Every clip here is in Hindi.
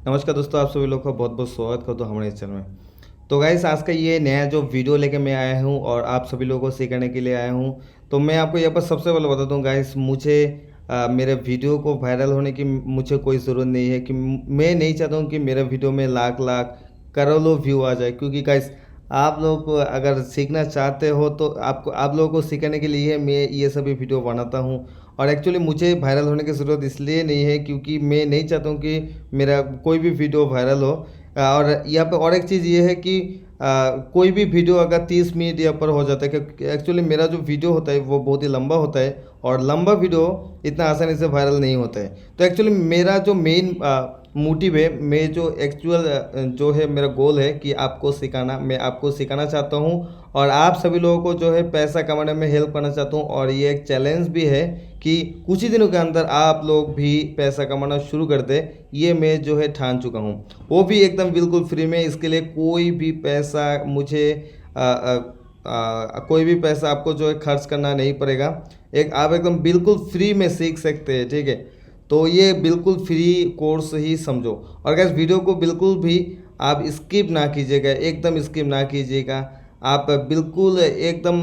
नमस्कार दोस्तों, आप सभी लोग का बहुत बहुत स्वागत करता हूँ हमारे इस चैनल में। तो गाइस, आज का ये नया जो वीडियो लेके मैं आया हूँ और आप सभी लोगों को सिखाने के लिए आया हूँ। तो मैं आपको यहाँ पर सबसे पहले बता दूँ गाइस, मुझे मेरे वीडियो को वायरल होने की मुझे कोई ज़रूरत नहीं है कि मैं नहीं चाहता हूँ कि मेरे वीडियो में लाख लाख करोड़ों व्यू आ जाए, क्योंकि गाइस आप लोग अगर सीखना चाहते हो तो आप लोगों को सिखाने के लिए मैं ये सभी वीडियो बनाता हूँ। और एक्चुअली मुझे वायरल होने की ज़रूरत इसलिए नहीं है क्योंकि मैं नहीं चाहता हूँ कि मेरा कोई भी वीडियो वायरल हो। और यहाँ पे और एक चीज़ ये है कि कोई भी वीडियो अगर 30 मिनट या पर हो जाता है, क्योंकि एक्चुअली मेरा जो वीडियो होता है वो बहुत ही लंबा होता है और लंबा वीडियो इतना आसानी से वायरल नहीं होता है। तो एक्चुअली मेरा जो मेन मोटिव है, मैं जो एक्चुअल जो है मेरा गोल है कि मैं आपको सिखाना चाहता हूँ और आप सभी लोगों को जो है पैसा कमाने में हेल्प करना चाहता हूँ। और ये एक चैलेंज भी है कि कुछ ही दिनों के अंदर आप लोग भी पैसा कमाना शुरू कर दे, ये मैं जो है ठान चुका हूँ। वो भी एकदम बिल्कुल फ्री में। इसके लिए कोई भी पैसा मुझे कोई भी पैसा आपको जो है खर्च करना नहीं पड़ेगा। आप एकदम बिल्कुल फ्री में सीख सकते हैं, ठीक है। तो ये बिल्कुल फ्री कोर्स ही समझो। और गैस, वीडियो को बिल्कुल भी आप स्किप ना कीजिएगा, एकदम स्किप ना कीजिएगा। आप बिल्कुल एकदम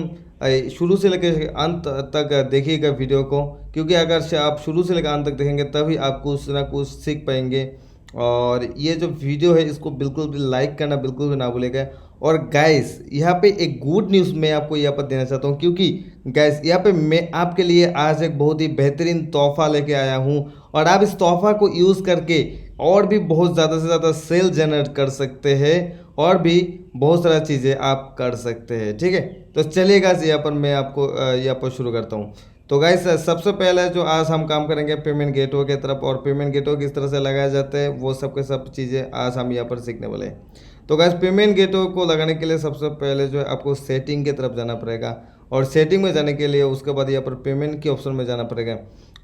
शुरू से लेकर अंत तक देखिएगा वीडियो को, क्योंकि अगर से आप शुरू से लेकर अंत तक देखेंगे तभी आप कुछ ना कुछ सीख पाएंगे। और ये जो वीडियो है इसको बिल्कुल भी लाइक करना बिल्कुल भी ना भूलेगा। और गाइस, यहाँ पे एक गुड न्यूज़ मैं आपको यहाँ पर देना चाहता हूँ, क्योंकि गाइस यहाँ पे मैं आपके लिए आज एक बहुत ही बेहतरीन तोहफा लेके आया हूँ। और आप इस तोहफा को यूज़ करके और भी बहुत ज़्यादा से ज़्यादा सेल जनरेट कर सकते हैं और भी बहुत सारा चीज़ें आप कर सकते हैं, ठीक है। तो चलिए गाइस, यहाँ पर मैं आपको यहाँ पर शुरू करता हूँ। तो गाइस, सबसे पहले जो आज हम काम करेंगे पेमेंट गेटवे की तरफ, और पेमेंट गेटवे किस तरह से लगाया जाता है वो सब के सब चीज़ें आज हम यहाँ पर सीखने वाले हैं। तो गाइस, पेमेंट गेटवे को लगाने के लिए सबसे पहले जो है आपको सेटिंग की तरफ जाना पड़ेगा। और सेटिंग में जाने के लिए उसके बाद यहाँ पर पेमेंट के ऑप्शन में जाना पड़ेगा।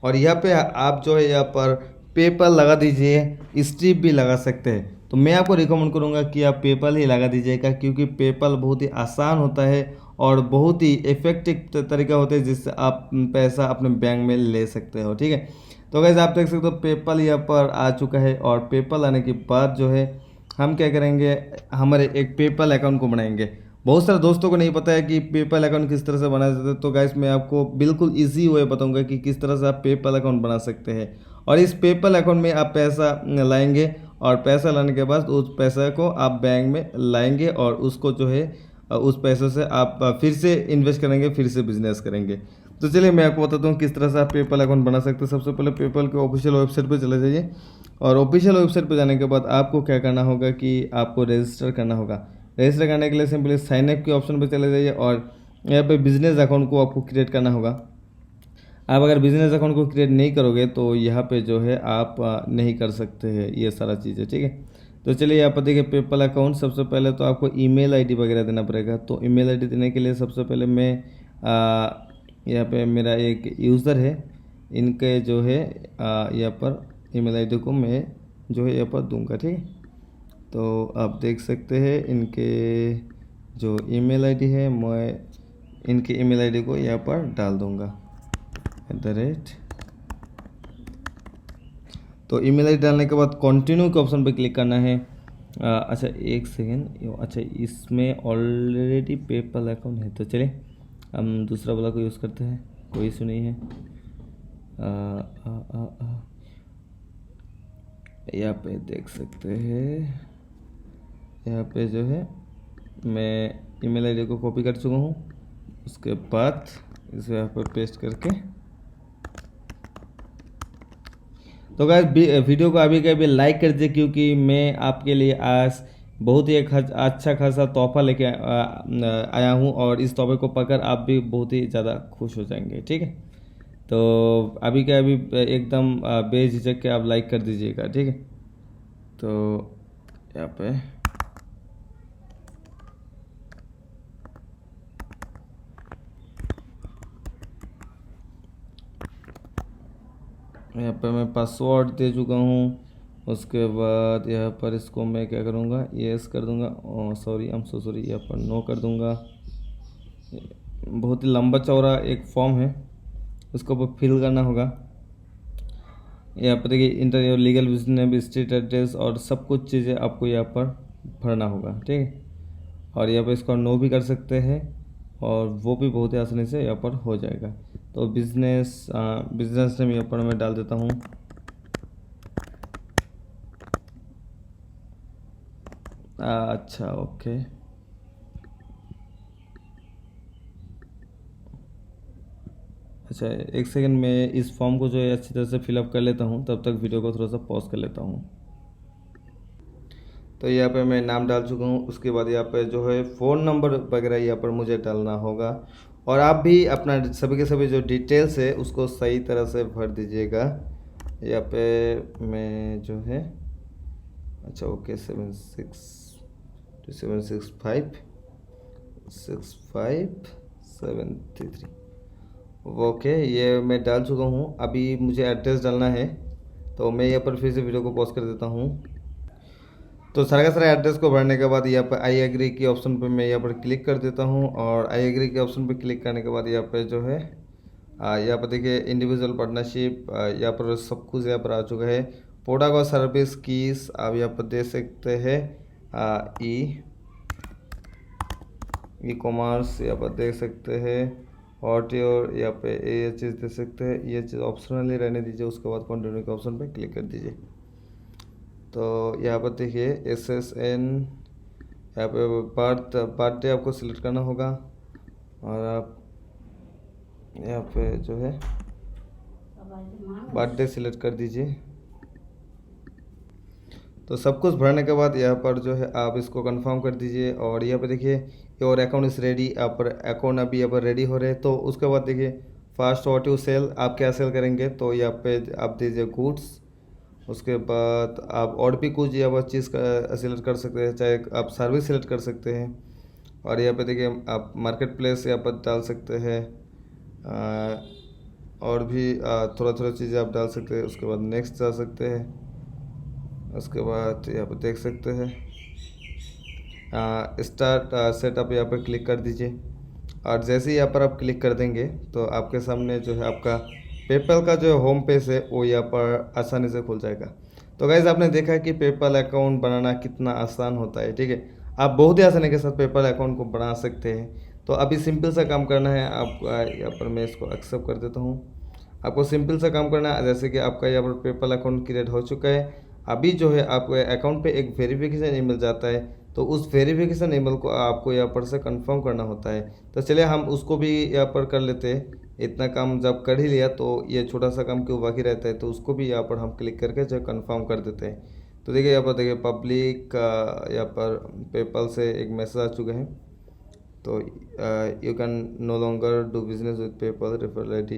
और यहाँ पे आप जो है यहाँ पर पेपल लगा दीजिए, स्ट्रिप भी लगा सकते हैं। तो मैं आपको रिकमेंड करूँगा कि आप पेपल ही लगा दीजिएगा, क्योंकि पेपल बहुत ही आसान होता है और बहुत ही इफेक्टिव तरीका होता है जिससे आप पैसा अपने बैंक में ले सकते हो, ठीक है। तो गैस, आप देख सकते हो पेपल यहाँ पर आ चुका है। और पेपल आने के बाद जो है हम क्या करेंगे, हमारे एक पेपल अकाउंट को बनाएंगे। बहुत सारे दोस्तों को नहीं पता है कि पेपल अकाउंट किस तरह से बनाया जाता है। तो गाइस, मैं आपको बिल्कुल इजी वे बताऊंगा कि किस तरह से आप पेपल अकाउंट बना सकते हैं। और इस पेपल अकाउंट में आप पैसा लाएंगे और पैसा लाने के बाद उस पैसा को आप बैंक में लाएंगे और उसको जो है उस पैसों से आप फिर से इन्वेस्ट करेंगे, फिर से बिजनेस करेंगे। तो चलिए मैं आपको बताता हूँ किस तरह से आप पेपल अकाउंट बना सकते हैं। सबसे पहले पेपल के ऑफिशियल वेबसाइट पर चले जाइए। और ऑफिशियल वेबसाइट पर जाने के बाद आपको क्या करना होगा कि आपको रजिस्टर करना होगा। रजिस्टर करने के लिए सिंपली साइन अप के ऑप्शन पर चले जाइए और यहाँ पे बिजनेस अकाउंट को आपको क्रिएट करना होगा। आप अगर बिजनेस अकाउंट को क्रिएट नहीं करोगे तो यहाँ पे जो है आप नहीं कर सकते हैं ये सारा चीज़ें, ठीक है। तो चलिए यहाँ पर देखिए पेपल अकाउंट, सबसे पहले तो आपको ईमेल आईडी वगैरह देना पड़ेगा। तो ईमेल आईडी देने के लिए सबसे पहले मैं यहाँ पे मेरा एक यूज़र है, इनके जो है यहाँ पर ईमेल आईडी को मैं जो है यहाँ पर दूंगा, ठीक है। तो आप देख सकते हैं इनके जो ईमेल आईडी है, मैं इनके ईमेल आईडी को यहाँ पर डाल दूंगा @ तो ईमेल आईडी डालने के बाद कंटिन्यू के ऑप्शन पर क्लिक करना है। अच्छा एक सेकेंड, अच्छा इसमें ऑलरेडी पेपल अकाउंट है, तो चलिए हम दूसरा वाला को यूज़ करते हैं, कोई इशू नहीं है। यहाँ पे देख सकते हैं, यहाँ पे जो है मैं ईमेल आईडी को कॉपी कर चुका हूँ। उसके बाद इसे यहाँ पर पेस्ट करके, तो गाइस वीडियो को अभी के अभी लाइक कर दीजिए, क्योंकि मैं आपके लिए आज बहुत ही एक अच्छा खासा तोहफा लेके आया हूँ और इस तोहफे को पाकर आप भी बहुत ही ज़्यादा खुश हो जाएंगे, ठीक है। तो अभी के अभी एकदम बेझिझक के आप लाइक कर दीजिएगा, ठीक है। तो यहाँ पे मैं पासवर्ड दे चुका हूँ। उसके बाद यहाँ पर इसको मैं क्या करूँगा, यस कर दूँगा। Sorry, I am so sorry, यहाँ पर नो कर दूँगा। बहुत ही लंबा चौड़ा एक फॉर्म है, उसको फिल करना होगा। यहाँ पर देखिए inter your legal business, street address और सब कुछ चीज़ें आपको यहाँ पर भरना होगा, ठीक है। और यहाँ पर इसको नो भी कर सकते हैं और वो भी बहुत ही आसानी से यहाँ पर हो जाएगा। तो बिजनेस नेम यहाँ पर मैं डाल देता हूँ। अच्छा ओके, अच्छा एक सेकंड में इस फॉर्म को जो है अच्छी तरह से फिलअप कर लेता हूँ, तब तक वीडियो को थोड़ा सा पॉज कर लेता हूँ। तो यहाँ पे मैं नाम डाल चुका हूँ, उसके बाद यहाँ पे जो है फ़ोन नंबर वगैरह यहाँ पर मुझे डालना होगा। और आप भी अपना सभी के सभी जो डिटेल्स है उसको सही तरह से भर दीजिएगा। यहाँ पे मैं जो है अच्छा ओके 7627656573 ओके, ये मैं डाल चुका हूँ। अभी मुझे एड्रेस डालना है, तो मैं यहाँ पर फिर से वीडियो को पॉज कर देता हूँ। तो सारा का सारा एड्रेस को भरने के बाद यहाँ पर आई एग्री की ऑप्शन पर मैं यहाँ पर क्लिक कर देता हूँ। और आई एग्री के ऑप्शन पर क्लिक करने के बाद यहाँ पर जो है यहाँ पर देखिए इंडिविजुअल पार्टनरशिप, यहाँ पर सब कुछ यहाँ पर आ चुका है। प्रोडक्ट और सर्विस कीज आप यहाँ पर दे सकते हैं। ई कॉमर्स यहाँ पर देख सकते हैं। और यहाँ पे ये चीज़ दे सकते हैं, ये चीज़ ऑप्शनल ही रहने दीजिए। उसके बाद कंटिन्यू के ऑप्शन पे क्लिक कर दीजिए। तो यहाँ पर देखिए SSN, यहाँ पे बर्थडे आपको सिलेक्ट करना होगा। और आप यहाँ पे जो है बर्थडे सिलेक्ट कर दीजिए। तो सब कुछ भरने के बाद यहाँ पर जो है आप इसको कंफर्म कर दीजिए। और यहाँ पे देखिए योर अकाउंट इज़ रेडी, यहाँ पर अकाउंट अभी यहाँ पर रेडी हो रहे हैं। तो उसके बाद देखिए फास्ट व्हाट यू सेल, आप क्या सेल करेंगे, तो यहाँ पे आप दीजिए गुड्स। उसके बाद आप और भी कुछ यहाँ पर चीज़ का सिलेक्ट कर सकते हैं, चाहे आप सर्विस सिलेक्ट कर सकते हैं। और यहाँ पे देखिए आप मार्केट प्लेस यहाँ पर डाल सकते हैं। और भी थोड़ा थोड़ा चीज़ें आप डाल सकते हैं। उसके बाद नेक्स्ट जा सकते हैं। उसके बाद यहाँ पर देख सकते हैं स्टार्ट सेटअप, यहाँ पर क्लिक कर दीजिए। और जैसे ही यहाँ पर आप क्लिक कर देंगे तो आपके सामने जो है आपका पेपल का जो होम पेज है वो यहाँ पर आसानी से खुल जाएगा। तो गाइज़ आपने देखा कि पेपल अकाउंट बनाना कितना आसान होता है, ठीक है। आप बहुत ही आसानी के साथ पेपल अकाउंट को बना सकते हैं। तो अभी सिंपल सा काम करना है आपको। यहाँ पर मैं इसको एक्सेप्ट कर देता हूँ। आपको सिंपल सा काम करना है, जैसे कि आपका यहाँ पर पेपल अकाउंट क्रिएट हो चुका है। अभी जो है आपको अकाउंट पे एक वेरिफिकेशन ईमेल जाता है, तो उस वेरिफिकेशन ईमेल को आपको यहाँ पर से कंफर्म करना होता है। तो चलिए हम उसको भी यहाँ पर कर लेते हैं। इतना काम जब कर ही लिया तो ये छोटा सा काम क्यों बाकी रहता है, तो उसको भी यहाँ पर हम क्लिक करके जो कंफर्म कर देते हैं। तो देखिए यहाँ पर देखिए पब्लिक यहाँ पर पेपल से एक मैसेज आ चुके हैं। तो you can no longer do business with people referral ID।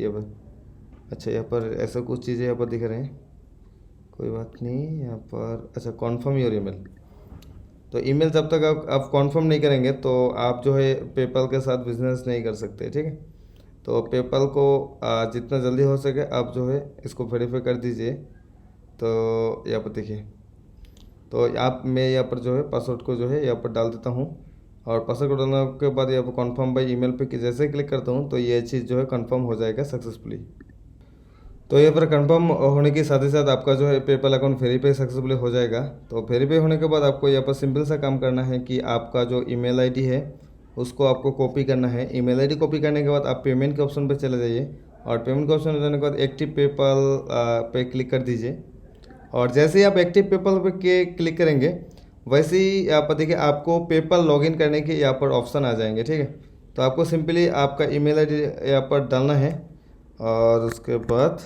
अच्छा यहाँ पर ऐसा कुछ चीज़ें यहाँ पर दिख रहे हैं, कोई बात नहीं। यहाँ पर अच्छा कॉन्फर्म योर ईमेल। तो ईमेल जब तक आप कॉन्फर्म नहीं करेंगे तो आप जो है पेपल के साथ बिजनेस नहीं कर सकते, ठीक है। तो पेपल को जितना जल्दी हो सके आप जो है इसको वेरीफाई कर दीजिए। तो यहाँ पर देखिए, तो मैं यहाँ पर जो है पासवर्ड को जो है यहाँ पर डाल देता हूँ। और पासवर्ड को डालने के बाद यहाँ पर कन्फर्म बाई ईमेल पे जैसे ही क्लिक करता हूँ तो ये चीज़ जो है कन्फर्म हो जाएगा सक्सेसफुली। तो यहाँ पर कंफर्म होने के साथ ही साथ आपका जो है पेपल अकाउंट वेरीफाई सक्सेसफुली हो जाएगा। तो वेरीफाई होने के बाद आपको यहाँ पर सिंपल सा काम करना है कि आपका जो ईमेल आईडी है उसको आपको कॉपी करना है। ईमेल आईडी कॉपी करने के बाद आप पेमेंट के ऑप्शन पर चले जाइए। और पेमेंट के ऑप्शन पर जाने के बाद एक्टिव पेपल पे क्लिक कर दीजिए। और जैसे ही आप एक्टिव पेपल पे क्लिक करेंगे वैसे ही यहाँ पर देखिए आपको पेपल लॉगिन करने के यहाँ पर ऑप्शन आ जाएंगे, ठीक है। तो आपको सिंपली आपका ईमेल आईडी यहाँ पर डालना है। और उसके बाद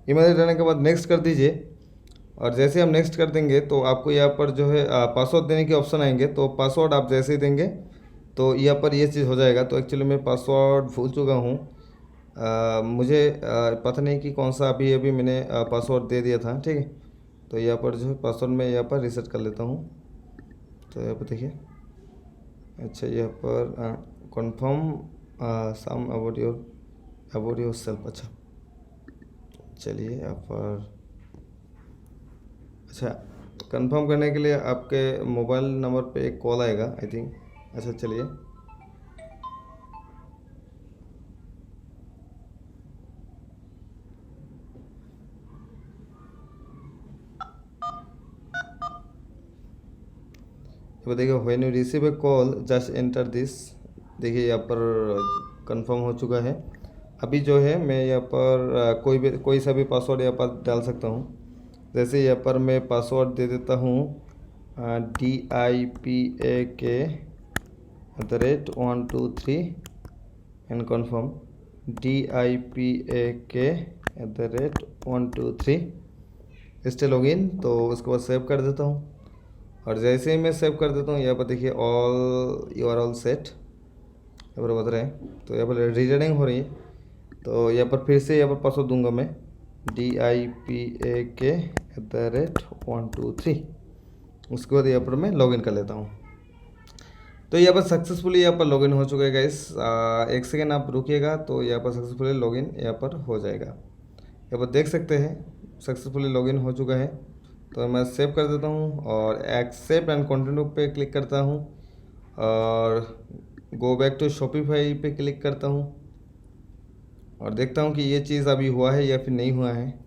ईमेल आईडी डालने के बाद नेक्स्ट कर दीजिए। और जैसे हम नेक्स्ट कर देंगे तो आपको यहाँ पर जो है पासवर्ड देने के ऑप्शन आएंगे। तो पासवर्ड आप जैसे ही देंगे तो यहाँ पर ये चीज़ हो जाएगा। तो एक्चुअली मैं पासवर्ड भूल चुका हूँ, मुझे पता नहीं कि कौन सा अभी अभी मैंने पासवर्ड दे दिया था, ठीक है। तो यहाँ पर जो है पासवर्ड मैं यहाँ पर रीसेट कर लेता हूँ। तो यहाँ पर देखिए अच्छा यहाँ पर confirm some about yourself. अच्छा चलिए यहाँ पर अच्छा कंफर्म करने के लिए आपके मोबाइल नंबर पे एक कॉल आएगा आई थिंक। अच्छा चलिए तो देखिए when you receive A call just enter this, देखिए यहाँ पर कंफर्म हो चुका है। अभी जो है मैं यहाँ पर कोई सा भी पासवर्ड यहाँ पर डाल सकता हूँ। जैसे यहाँ पर मैं पासवर्ड दे देता हूँ DIPAK@123 and confirm DIPAK@123 stay login. तो उसके बाद सेव कर देता हूँ, और जैसे ही मैं सेव कर देता हूँ यहाँ पर देखिए all you are all set यहाँ पर बता रहे हैं। तो यहाँ पर रीरनिंग हो रही है, तो यहाँ पर फिर से यहाँ पर पासवर्ड दूंगा मैं DIPAK@123। उसके बाद यहाँ पर मैं लॉगिन कर लेता हूँ। तो यहाँ पर सक्सेसफुली यहाँ पर लॉगिन हो चुका है गाइस। एक सेकेंड आप रुकिएगा, तो यहाँ पर सक्सेसफुली लॉगिन यहाँ पर हो जाएगा। यहाँ पर देख सकते हैं सक्सेसफुली लॉगिन हो चुका है। तो मैं सेव कर देता हूँ और एक्सेप्ट एंड कंटिन्यू पे क्लिक करता हूँ, और गो बैक टू शॉपिफाई पे क्लिक करता हूँ, और देखता हूँ कि ये चीज़ अभी हुआ है या फिर नहीं हुआ है।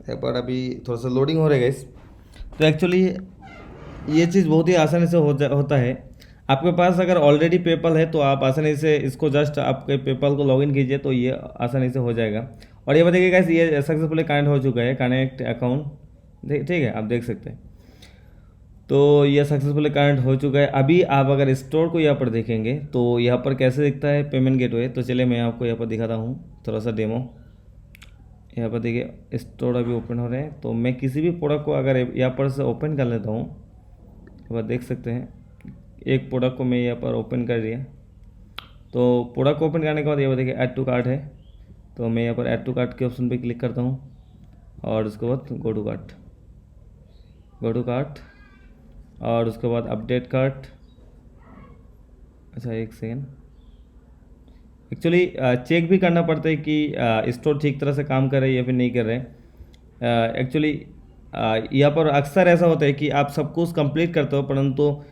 एक बार अभी थोड़ा सा लोडिंग हो रहा है गाइस। तो एक्चुअली ये चीज़ बहुत ही आसानी से होता है। आपके पास अगर ऑलरेडी पेपल है तो आप आसानी से इसको जस्ट आपके पेपल को लॉगिन कीजिए, तो ये आसानी से हो जाएगा। और ये बताइए गाइस, ये सक्सेसफुली कनेक्ट हो चुका है, कनेक्ट अकाउंट, ठीक है, आप देख सकते हैं। तो ये सक्सेसफुली कनेक्ट हो चुका है। अभी आप अगर स्टोर को यहाँ पर देखेंगे तो यहाँ पर कैसे दिखता है पेमेंट गेटवे। तो चलिए मैं आपको यहाँ पर दिखाता हूँ थोड़ा सा डेमो। यहाँ पर देखिए स्टोर अभी ओपन हो रहे हैं। तो मैं किसी भी प्रोडक्ट को अगर यहाँ पर से ओपन कर लेता हूँ, तो आप देख सकते हैं एक प्रोडक्ट को मैं यहाँ पर ओपन कर दिया। तो प्रोडक्ट को ओपन करने के बाद यहाँ पर देखिए ऐड टू कार्ट है। तो मैं यहाँ पर ऐड टू कार्ट के ऑप्शन पे क्लिक करता हूँ, और उसके बाद गो टू कार्ट, और उसके बाद अपडेट कार्ट। अच्छा एक सेकेंड, एक्चुअली चेक भी करना पड़ता है कि स्टोर ठीक तरह से काम कर रहे हैं या फिर नहीं कर रहे हैं। एक्चुअली यहाँ पर अक्सर ऐसा होता है कि आप सब कुछ कंप्लीट करते हो, परंतु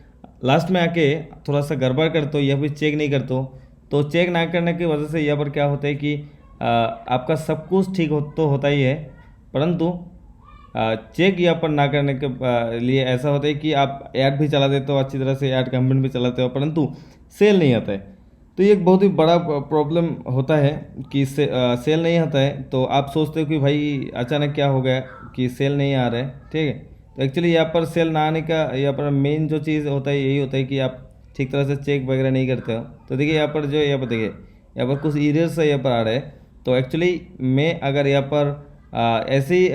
लास्ट में आके थोड़ा सा गड़बड़ करते हो या फिर चेक नहीं करते हो। तो चेक ना करने की वजह से यहाँ पर क्या होता है कि आपका सब कुछ ठीक तो होता ही है, परंतु चेक यहाँ पर ना करने के लिए ऐसा होता है कि आप ऐड भी चला देते हो अच्छी तरह से, ऐड कैंपेन भी चलाते हो, परंतु सेल नहीं आता है। तो ये एक बहुत ही बड़ा प्रॉब्लम होता है कि सेल नहीं आता है। तो आप सोचते हो कि भाई अचानक क्या हो गया कि सेल नहीं आ रहा है, ठीक है। तो एक्चुअली यहाँ पर सेल ना आने का यहाँ पर मेन जो चीज़ होता है यही होता है कि आप ठीक तरह से चेक वगैरह नहीं करते हो। तो देखिए यहाँ पर यहाँ पर देखिए यहाँ पर कुछ एरर्स यहाँ पर आ रहे हैं। तो एक्चुअली मैं अगर यहाँ पर ऐसे ही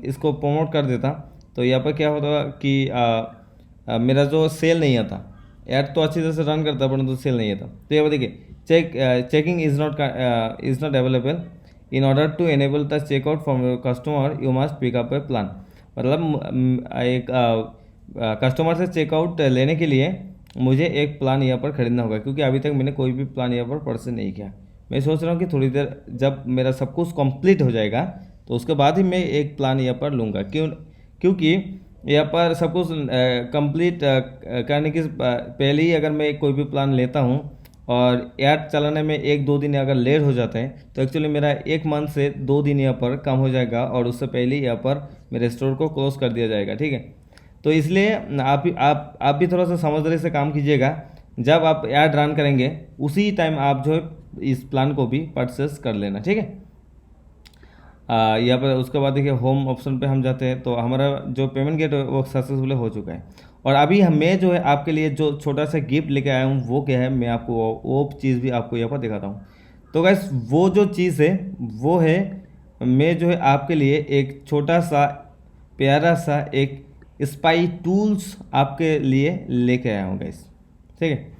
इसको प्रमोट कर देता, तो यहाँ पर क्या होता कि मेरा जो सेल नहीं आता, ऐड तो अच्छी तरह से रन करता परंतु सेल नहीं आता। तो यहाँ पर देखिए checking is not available, in order to enable the checkout from your customer you must pick up a plan. मतलब एक कस्टमर से चेकआउट लेने के लिए मुझे एक प्लान यहाँ पर खरीदना होगा, क्योंकि अभी तक मैंने कोई भी प्लान यहाँ पर परचेज नहीं किया। मैं सोच रहा हूँ कि थोड़ी देर जब मेरा सब कुछ कंप्लीट हो जाएगा तो उसके बाद ही मैं एक प्लान यहाँ पर लूँगा। क्योंकि यहाँ पर सब कुछ कंप्लीट करने के पहले ही अगर मैं कोई भी प्लान लेता हूँ और ऐड चलाने में 1-2 दिन अगर लेट हो जाते हैं, तो एक्चुअली मेरा 1 मंथ से 2 दिन यहाँ पर कम हो जाएगा, और उससे पहले यहाँ पर मेरे स्टोर को क्लोज कर दिया जाएगा, ठीक है। तो इसलिए आप भी थोड़ा सा समझदारी से काम कीजिएगा। जब आप ऐड रन करेंगे उसी टाइम आप जो है इस प्लान को भी परचेस कर लेना, ठीक है। यहाँ पर उसके बाद देखिए होम ऑप्शन पे हम जाते हैं, तो हमारा जो पेमेंट गेट वो सक्सेसफुल हो चुका है। और अभी मैं जो है आपके लिए जो छोटा सा गिफ्ट लेके आया हूँ वो क्या है, मैं आपको वो चीज़ भी आपको यहाँ पर दिखाता हूँ। तो गाइस वो जो चीज़ है वो है, मैं जो है आपके लिए एक छोटा सा प्यारा सा एक स्पाई टूल्स आपके लिए लेके आया हूँ गाइस, ठीक है।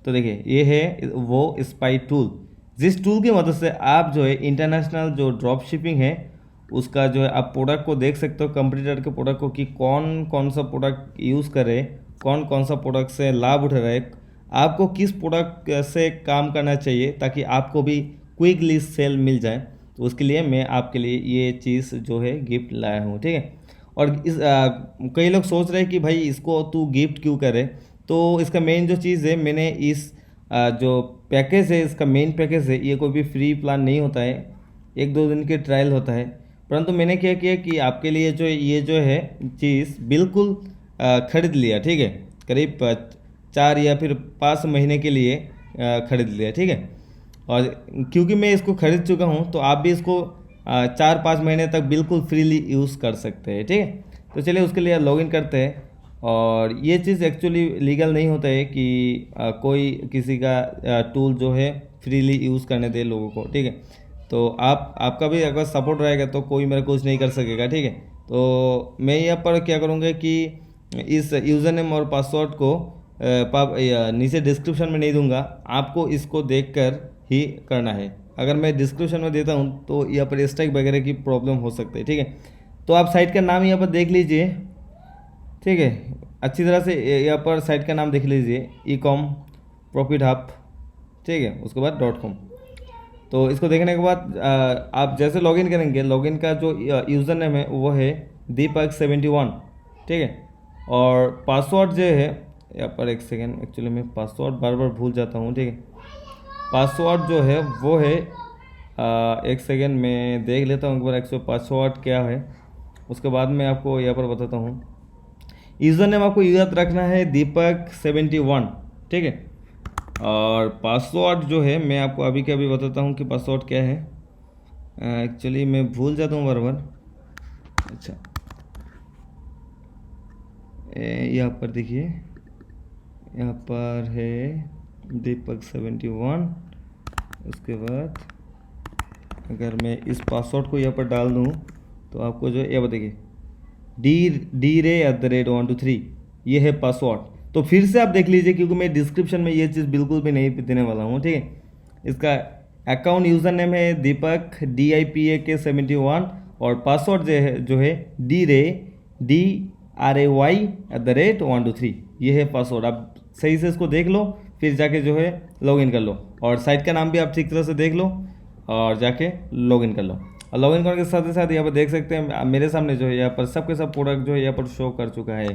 तो देखिए ये है वो स्पाई टूल, जिस टूल की मदद से आप जो है इंटरनेशनल जो ड्रॉप शिपिंग है उसका जो है आप प्रोडक्ट को देख सकते हो, कंपटीटर के प्रोडक्ट को, कि कौन कौन सा प्रोडक्ट यूज़ कर रहे, कौन कौन सा प्रोडक्ट से लाभ उठा रहे, आपको किस प्रोडक्ट से काम करना चाहिए ताकि आपको भी क्विकली सेल मिल जाए। तो उसके लिए मैं आपके लिए ये चीज़ जो है गिफ्ट लाया हूँ, ठीक है। और कई लोग सोच रहे हैं कि भाई इसको तू गिफ्ट क्यों करे। तो इसका मेन जो चीज़ है, मैंने इस जो पैकेज है, इसका मेन पैकेज है, ये कोई भी फ्री प्लान नहीं होता है, 1-2 दिन के ट्रायल होता है। परंतु मैंने क्या किया कि आपके लिए जो ये जो है चीज़ बिल्कुल खरीद लिया, ठीक है, करीब 4 या फिर 5 महीने के लिए खरीद लिया, ठीक है। और क्योंकि मैं इसको खरीद चुका हूँ तो आप भी इसको 4-5 महीने तक बिल्कुल फ्रीली यूज़ कर सकते हैं, ठीक है। तो चलिए उसके लिए लॉगिन करते हैं। और ये चीज़ एक्चुअली लीगल नहीं होता है कि कोई किसी का टूल जो है फ्रीली यूज़ करने दे लोगों को, ठीक है। तो आपका भी अगर सपोर्ट रहेगा तो कोई मेरा कुछ नहीं कर सकेगा, ठीक है। तो मैं यहाँ पर क्या करूँगा कि इस यूज़र नेम और पासवर्ड को नीचे डिस्क्रिप्शन में नहीं दूंगा, आपको इसको देखकर ही करना है। अगर मैं डिस्क्रिप्शन में देता हूँ तो यहाँ पर स्ट्राइक वगैरह की प्रॉब्लम हो सकती है, ठीक है। तो आप साइट का नाम यहाँ पर देख लीजिए, ठीक है, अच्छी तरह से यहाँ पर साइट का नाम देख लीजिए, ecom प्रॉफिट हब, ठीक है, उसके बाद .com। तो इसको देखने के बाद आप जैसे लॉगिन करेंगे, लॉगिन का जो यूज़र नेम है वो है Deepak71, ठीक है। और पासवर्ड जो है यहाँ पर, एक सेकेंड, एक्चुअली मैं पासवर्ड बार बार भूल जाता हूँ, ठीक है। पासवर्ड जो है वो है एक सेकेंड मैं देख लेता हूँ एक बार एक्चुअली पासवर्ड क्या है, उसके बाद मैं आपको यहाँ पर बताता हूँ। यूज़र नेम आपको याद रखना है Deepak71, ठीक है। और पासवर्ड जो है मैं आपको अभी के अभी बताता हूँ कि पासवर्ड क्या है। एक्चुअली मैं भूल जाता हूँ बार बार। अच्छा, यहाँ पर देखिए, यहाँ पर है Deepak71। उसके बाद अगर मैं इस पासवर्ड को यहाँ पर डाल दूँ तो आपको जो ये बताइए DRay@123, ये है पासवर्ड। तो फिर से आप देख लीजिए क्योंकि मैं डिस्क्रिप्शन में ये चीज़ बिल्कुल भी नहीं देने वाला हूँ, ठीक है। इसका अकाउंट यूज़र नेम है दीपक DIPAK71 और पासवर्ड जो है DRAY@123, ये है पासवर्ड। आप सही से इसको देख लो, फिर जाके जो है लॉगिन कर लो। और साइट का नाम भी आप ठीक तरह से देख लो और जाके लॉगिन कर लो। और लॉगिन करने के साथ ही साथ यहाँ पर देख सकते हैं मेरे सामने जो है यहाँ पर सब के सब प्रोडक्ट जो है यहाँ पर शो कर चुका है।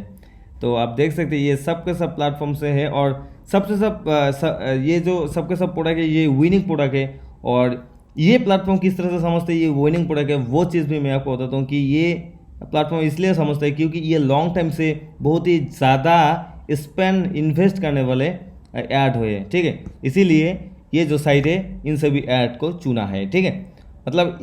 तो आप देख सकते हैं ये सब के सब प्लेटफॉर्म से है और सबसे ये जो सब के सब प्रोडक्ट है ये विनिंग प्रोडक्ट है। और ये प्लेटफॉर्म किस तरह से समझते हैं ये विनिंग प्रोडक्ट है, वो चीज़ भी मैं आपको बताता हूँ कि ये प्लेटफॉर्म इसलिए समझते हैं क्योंकि ये लॉन्ग टाइम से बहुत ही ज़्यादा स्पेंड इन्वेस्ट करने वाले ऐड हुए हैं, ठीक है। इसीलिए ये जो साइट है इन सभी ऐड को चुना है, ठीक है। मतलब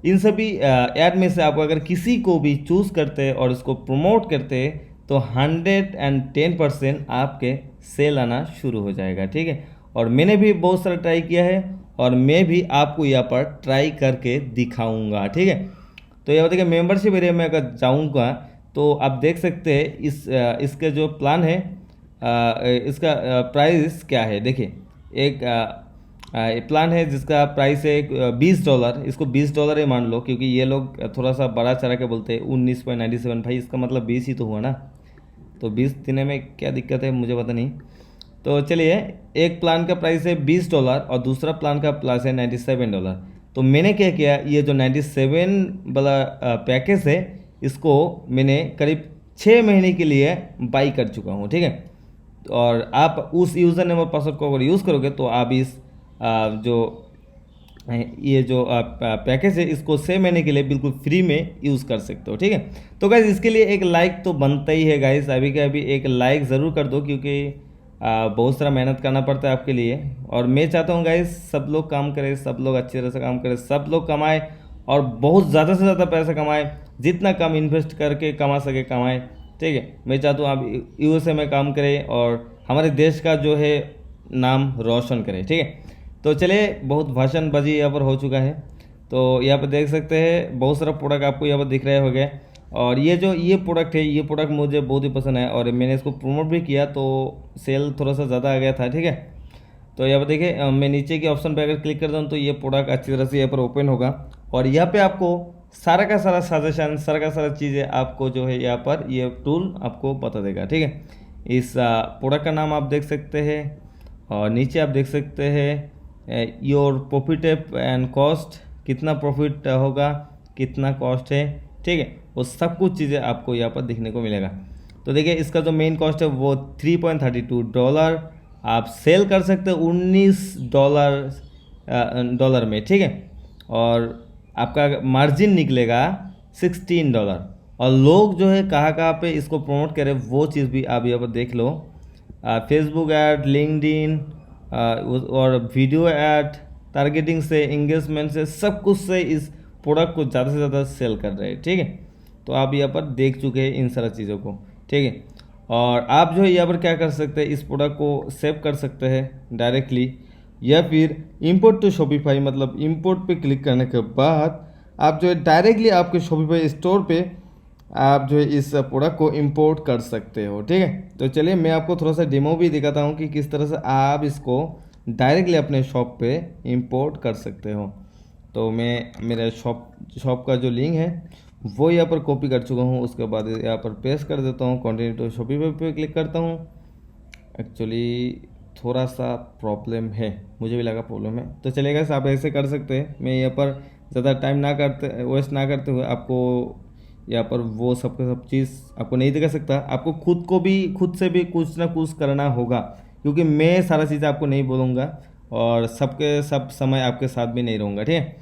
इन सभी ऐड में से आप अगर किसी को भी चूज़ करते हैं और इसको प्रमोट करते हैं तो 110% आपके सेल आना शुरू हो जाएगा, ठीक है। और मैंने भी बहुत सारा ट्राई किया है और मैं भी आपको यहाँ पर ट्राई करके दिखाऊंगा, ठीक है। तो ये बताइए मेंबरशिप एरिया में अगर जाऊँगा तो आप देख सकते हैं इसका जो प्लान है इसका प्राइस क्या है। देखिए एक प्लान है जिसका प्राइस है $20, इसको $20 ही मान लो क्योंकि ये लोग थोड़ा सा बड़ा चढ़ा के बोलते हैं 19.97। भाई इसका मतलब 20 ही तो हुआ ना, तो 20 देने में क्या दिक्कत है मुझे पता नहीं। तो चलिए एक प्लान का प्राइस है $20 और दूसरा प्लान का प्राइस है $97। तो मैंने क्या किया, ये जो 97 वाला पैकेज है इसको मैंने करीब 6 महीने के लिए बाई कर चुका हूँ, ठीक है। और आप उस यूज़र नेम और पासवर्ड को अगर यूज़ करोगे तो आप इस ये जो पैकेज है इसको 6 महीने के लिए बिल्कुल फ्री में यूज़ कर सकते हो, ठीक है। तो गाइज़ इसके लिए एक लाइक तो बनता ही है गाइज़, अभी के अभी एक लाइक ज़रूर कर दो क्योंकि बहुत सारा मेहनत करना पड़ता है आपके लिए। और मैं चाहता हूँ गाइज़ सब लोग काम करें, सब लोग अच्छी तरह से काम करें, सब लोग कमाएं और बहुत ज़्यादा से ज़्यादा पैसा कमाएं, जितना कम इन्वेस्ट करके कमा सके कमाएं, ठीक है। मैं चाहता हूँ आप USA में काम करें और हमारे देश का जो है नाम रोशन करें, ठीक है। तो चलिए बहुत भाषणबाजी यहाँ पर हो चुका है। तो यहाँ पर देख सकते हैं बहुत सारा प्रोडक्ट आपको यहाँ पर दिख रहे होंगे और ये प्रोडक्ट है, ये प्रोडक्ट मुझे बहुत ही पसंद है और मैंने इसको प्रमोट भी किया तो सेल थोड़ा सा ज़्यादा आ गया था, ठीक है। तो यहाँ पर देखिए मैं नीचे के ऑप्शन पर अगर क्लिक करता हूँ तो ये प्रोडक्ट अच्छी तरह से यहाँ पर ओपन होगा और यहाँ पर आपको सारा का सारा सजेशन, सारा का सारा चीज़ें आपको जो है यहाँ पर ये टूल आपको बता देगा, ठीक है। इस प्रोडक्ट का नाम आप देख सकते हैं और नीचे आप देख सकते हैं योर प्रॉफिट एंड कॉस्ट, कितना प्रॉफिट होगा, कितना कॉस्ट है, ठीक है। वो सब कुछ चीज़ें आपको यहाँ पर दिखने को मिलेगा। तो देखिए इसका जो मेन कॉस्ट है वो $3.32, आप सेल कर सकते हो $19 में, ठीक है। और आपका मार्जिन निकलेगा $16। और लोग जो है कहाँ कहाँ पे इसको प्रमोट करें वो चीज़ भी आप यहाँ पर देख लो। फेसबुक ऐड, लिंक्डइन और वीडियो ऐड, टारगेटिंग से, इंगेजमेंट से, सब कुछ से इस प्रोडक्ट को ज़्यादा से ज़्यादा सेल कर रहे हैं, ठीक है। तो आप यहाँ पर देख चुके हैं इन सारा चीज़ों को, ठीक है। और आप जो है यहाँ पर क्या कर सकते हैं, इस प्रोडक्ट को सेव कर सकते हैं डायरेक्टली, या फिर इंपोर्ट टू शॉपिफाई, मतलब इंपोर्ट पे क्लिक करने के बाद आप जो है डायरेक्टली आपके शॉपिफाई स्टोर पे आप जो है इस प्रोडक्ट को इंपोर्ट कर सकते हो, ठीक है। तो चलिए मैं आपको थोड़ा सा डेमो भी दिखाता हूँ कि किस तरह से आप इसको डायरेक्टली अपने शॉप पे इंपोर्ट कर सकते हो। तो मैं मेरे शॉप का जो लिंक है वो यहाँ पर कॉपी कर चुका हूँ, उसके बाद यहाँ पर पेस्ट कर देता हूँ, कंटिन्यू टू शॉपिफाई पे क्लिक करता हूँ। एक्चुअली थोड़ा सा प्रॉब्लम है, मुझे भी लगा प्रॉब्लम है। तो चलेगा, आप ऐसे कर सकते हैं। मैं यहाँ पर ज़्यादा टाइम वेस्ट ना करते हुए आपको यहाँ पर वो सब चीज़ आपको नहीं दिखा सकता। आपको खुद से भी कुछ ना कुछ करना होगा, क्योंकि मैं सारा चीज़ आपको नहीं बोलूँगा और सब समय आपके साथ भी नहीं रहूँगा, ठीक है।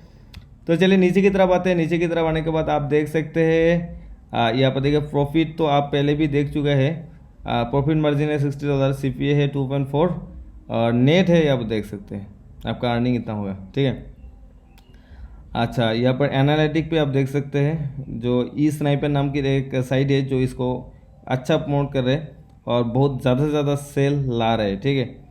तो चलिए नीचे की तरफ आते हैं। नीचे की तरफ आने के बाद आप देख सकते हैं यहाँ पर देखिए प्रॉफिट तो आप पहले भी देख चुके हैं। प्रॉफिट मार्जिन है $60, CPA है 2.4 और नेट है, आप देख सकते हैं आपका अर्निंग इतना होगा, ठीक है। अच्छा, यहाँ पर एनालिटिक पे आप देख सकते हैं जो ई स्नाइपर नाम की एक साइट है जो इसको अच्छा प्रमोट कर रहे हैं और बहुत ज़्यादा से ज़्यादा सेल ला रहे हैं, ठीक है।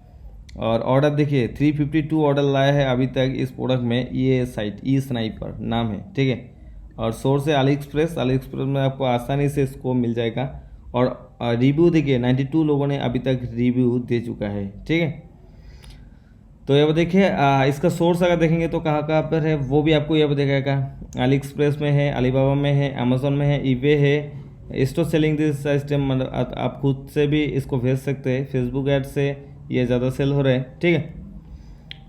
और ऑर्डर देखिए 352 ऑर्डर लाया है अभी तक इस प्रोडक्ट में, ये साइट ई स्नाइपर नाम है, ठीक है। और सोर्स है अली एक्सप्रेस में आपको आसानी से इसको मिल जाएगा। और रिव्यू देखिए 92 लोगों ने अभी तक रिव्यू दे चुका है, ठीक है। तो ये देखिए इसका सोर्स अगर देखेंगे तो कहाँ कहाँ पर है वो भी आपको ये दिखाएगा। अली एक्सप्रेस में है, अलीबाबा में है, अमेजोन में है, ईबे है। स्टोर सेलिंग दिस सिस्टम, मतलब आप खुद से भी इसको भेज सकते हैं। फेसबुक ऐड से ये ज़्यादा सेल हो रहे हैं, ठीक है।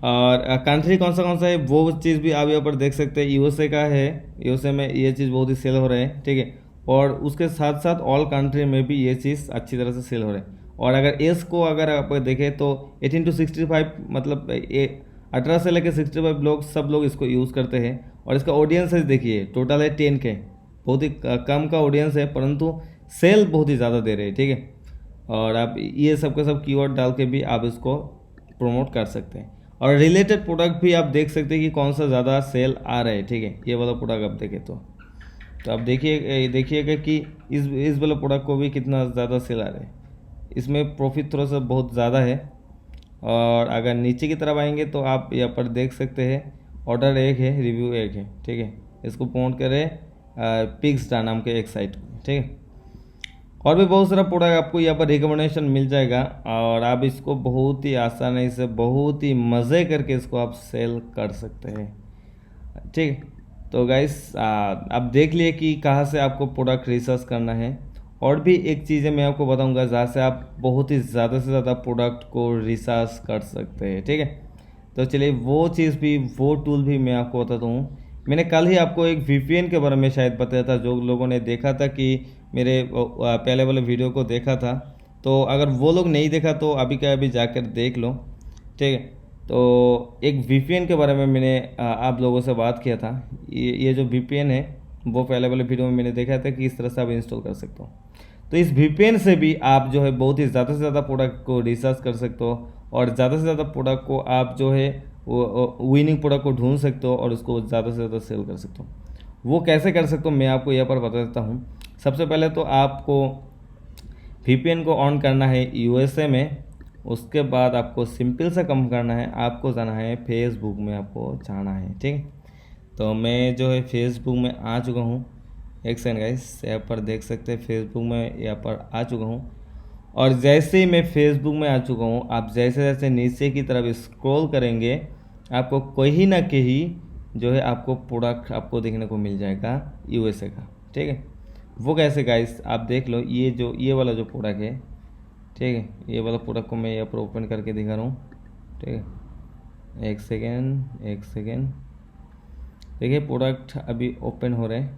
और कंट्री कौन सा है वो चीज़ भी आप यहाँ पर देख सकते हैं। यूएसए का है, यूएसए में ये चीज़ बहुत ही सेल हो रहे हैं, ठीक है। और उसके साथ साथ ऑल कंट्री में भी ये चीज़ अच्छी तरह से सेल हो रहे हैं। और अगर एज को अगर आप देखें तो 18 to 65, मतलब 18 से लेकर 65 लोग, सब लोग इसको यूज़ करते हैं। और इसका ऑडियंस है देखिए टोटल है 10K, बहुत ही कम का ऑडियंस है, परंतु सेल बहुत ही ज़्यादा दे रहे हैं, ठीक है। और आप ये सब का सब कीवर्ड डाल के भी आप इसको प्रमोट कर सकते हैं। और रिलेटेड प्रोडक्ट भी आप देख सकते हैं कि कौन सा ज़्यादा सेल आ रहा है, ठीक है। ये वाला प्रोडक्ट आप देखें तो आप देखिएगा कि इस वाला प्रोडक्ट को भी कितना ज़्यादा सेल आ रहा है। इसमें प्रॉफिट थोड़ा सा बहुत ज़्यादा है। और अगर नीचे की तरफ आएंगे तो आप यहाँ पर देख सकते हैं ऑर्डर 1 है, रिव्यू 1 है, ठीक है। इसको प्रमोट करें पिक्सडा नाम के एक साइट, ठीक है। और भी बहुत सारा प्रोडक्ट आपको यहाँ पर रिकमेंडेशन मिल जाएगा और आप इसको बहुत ही आसानी से, बहुत ही मज़े करके इसको आप सेल कर सकते हैं, ठीक। तो गाइस आप देख लिए कि कहाँ से आपको प्रोडक्ट रिसर्च करना है। और भी एक चीज़ मैं आपको बताऊंगा जहाँ से आप बहुत ही ज़्यादा से ज़्यादा प्रोडक्ट को रिसर्च कर सकते हैं, ठीक है। तो चलिए वो चीज़ भी, वो टूल भी मैं आपको बताता हूँ। मैंने कल ही आपको एक VPN के बारे में शायद बताया था, जो लोगों ने देखा था कि मेरे पहले वाले वीडियो को देखा था, तो अगर वो लोग नहीं देखा तो अभी का अभी जाकर देख लो, ठीक है। तो एक VPN के बारे में मैंने आप लोगों से बात किया था। ये जो VPN है वो पहले वाले वीडियो में मैंने देखा था कि इस तरह से आप इंस्टॉल कर सकते हो। तो इस VPN से भी आप जो है बहुत ही ज़्यादा से ज़्यादा प्रोडक्ट को रिसर्च कर सकते हो और ज़्यादा से ज़्यादा प्रोडक्ट को आप जो है वो विनिंग प्रोडक्ट को ढूंढ सकते हो और उसको ज़्यादा से ज़्यादा सेल कर सकते हो। वो कैसे कर सकते हो मैं आपको यहाँ पर बता देता हूँ। सबसे पहले तो आपको VPN को ऑन करना है USA में। उसके बाद आपको सिंपल सा काम करना है, आपको जाना है फेसबुक में, आपको जाना है, ठीक है। तो मैं जो है फेसबुक में आ चुका हूँ। एक सेकंड गाइस, यहाँ पर देख सकते हैं फेसबुक में यहाँ पर आ चुका हूँ। और जैसे ही मैं फेसबुक में आ चुका हूँ, आप जैसे जैसे नीचे की तरफ स्क्रॉल करेंगे आपको कहीं ना कहीं जो है आपको प्रोडक्ट आपको देखने को मिल जाएगा USA का, ठीक है। वो कैसे गाइस आप देख लो, ये वाला जो प्रोडक्ट है, ठीक है, ये वाला प्रोडक्ट को मैं यहाँ पर ओपन करके दिखा रहा हूँ, ठीक है। एक सेकेंड देखिए प्रोडक्ट अभी ओपन हो रहे हैं।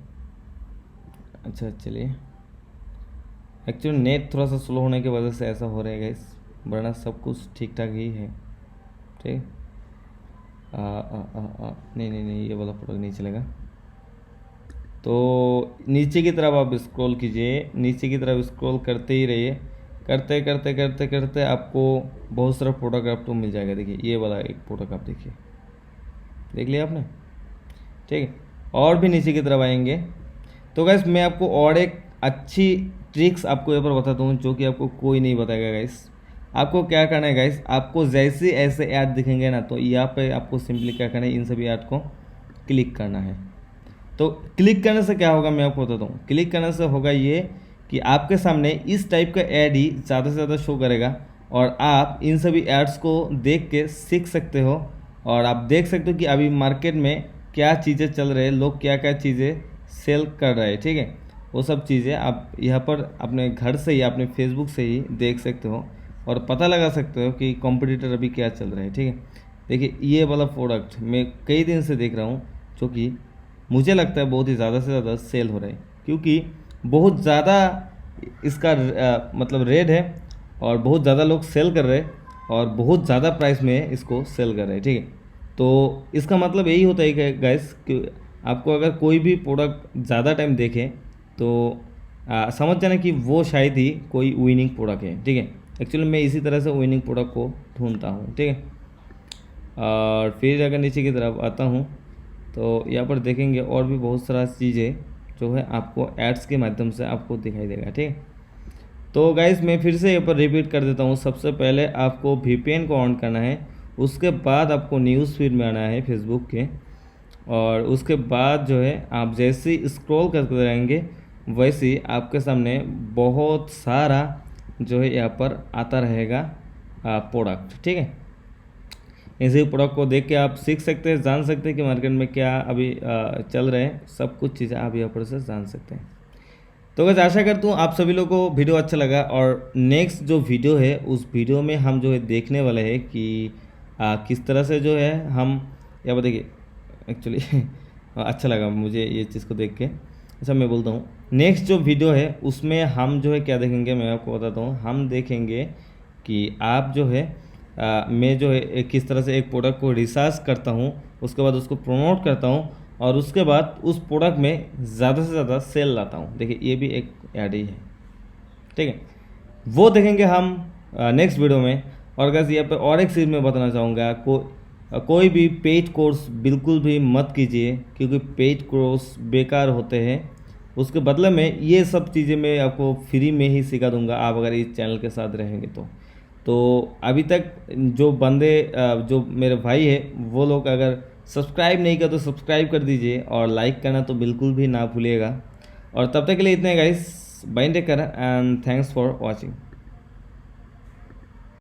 अच्छा चलिए, एक्चुअली नेट थोड़ा सा स्लो होने की वजह से ऐसा हो रहा है गाइस। वरना सब कुछ ठीक ठाक ही है। ठीक, नहीं नहीं नहीं, ये वाला प्रोडक्ट नहीं चलेगा। तो नीचे की तरफ आप स्क्रॉल कीजिए, नीचे की तरफ स्क्रॉल करते ही रहिए, करते करते करते करते आपको बहुत सारा प्रोडक्ट आपको मिल जाएगा। देखिए ये वाला एक प्रोडक्ट आप देखिए, देख लिया आपने। ठीक है, और भी नीचे की तरफ आएंगे तो गैस मैं आपको और एक अच्छी ट्रिक्स आपको यहाँ पर बताता हूँ जो कि आपको कोई नहीं बताएगा गैस। आपको क्या करना है गैस, आपको जैसे ऐसे ऐड दिखेंगे ना, तो यहाँ पे आपको सिंपली क्या करना है, इन सभी ऐड को क्लिक करना है। तो क्लिक करने से क्या होगा मैं आपको बताता हूँ। क्लिक करने से होगा ये कि आपके सामने इस टाइप का ऐड ही ज़्यादा से ज़्यादा शो करेगा और आप इन सभी एड्स को देख के सीख सकते हो और आप देख सकते हो कि अभी मार्केट में क्या चीज़ें चल रहे हैं, लोग क्या क्या चीज़ें सेल कर रहे हैं। ठीक है, वो सब चीज़ें आप यहाँ पर अपने घर से ही, अपने फेसबुक से ही देख सकते हो और पता लगा सकते हो कि कॉम्पिटिटर अभी क्या चल रहा है। ठीक है, देखिए ये वाला प्रोडक्ट मैं कई दिन से देख रहा हूँ जो कि मुझे लगता है बहुत ही ज़्यादा से ज़्यादा सेल हो रहा है, क्योंकि बहुत ज़्यादा इसका मतलब रेट है और बहुत ज़्यादा लोग सेल कर रहे हैं और बहुत ज़्यादा प्राइस में इसको सेल कर रहे हैं। ठीक है, तो इसका मतलब यही होता है कि गाइस कि आपको अगर कोई भी प्रोडक्ट ज़्यादा टाइम देखें तो समझ जाना कि वो शायद ही कोई विनिंग प्रोडक्ट है। ठीक है, एक्चुअली मैं इसी तरह से विनिंग प्रोडक्ट को ढूंढता हूँ। ठीक है, और फिर अगर नीचे की तरफ आता हूँ तो यहाँ पर देखेंगे और भी बहुत सारा चीज़ें जो है आपको एड्स के माध्यम से आपको दिखाई देगा। ठीक है, तो गाइस मैं फिर से यहाँ पर रिपीट कर देता हूँ। सबसे पहले आपको VPN को ऑन करना है, उसके बाद आपको न्यूज़ फीड में आना है फेसबुक के, और उसके बाद जो है आप जैसे ही स्क्रॉल करते रहेंगे वैसे ही आपके सामने बहुत सारा जो है यहाँ पर आता रहेगा प्रोडक्ट। ठीक है, इसी प्रोडक्ट को देख के आप सीख सकते हैं, जान सकते हैं कि मार्केट में क्या अभी चल रहे हैं, सब कुछ चीज़ें आप यहाँ पर से जान सकते हैं। तो बस आशा करता हूँ आप सभी लोगों को वीडियो अच्छा लगा और नेक्स्ट जो वीडियो है उस वीडियो में हम जो है देखने वाले हैं कि किस तरह से जो है हम यहाँ पर देखिए एक्चुअली अच्छा लगा मुझे ये चीज़ को देख के। अच्छा मैं बोलता हूँ नेक्स्ट जो वीडियो है उसमें हम जो है क्या देखेंगे, मैं आपको बताता हूँ। हम देखेंगे कि आप जो है मैं जो है किस तरह से एक प्रोडक्ट को रिसर्च करता हूँ, उसके बाद उसको प्रमोट करता हूँ और उसके बाद उस प्रोडक्ट में ज़्यादा से ज़्यादा सेल लाता हूँ। देखिए ये भी एक ऐड ही है। ठीक है, वो देखेंगे हम नेक्स्ट वीडियो में। और गाइस यहाँ पर और एक चीज़ मैं बताना चाहूँगा, कोई भी पेड कोर्स बिल्कुल भी मत कीजिए, क्योंकि पेड कोर्स बेकार होते हैं। उसके बदले में ये सब चीज़ें मैं आपको फ्री में ही सिखा दूंगा आप अगर इस चैनल के साथ रहेंगे तो अभी तक जो बंदे जो मेरे भाई है वो लोग अगर सब्सक्राइब नहीं कर तो सब्सक्राइब कर दीजिए और लाइक करना तो बिल्कुल भी ना भूलिएगा। और तब तक के लिए इतने guys, bye take care and thanks for watching.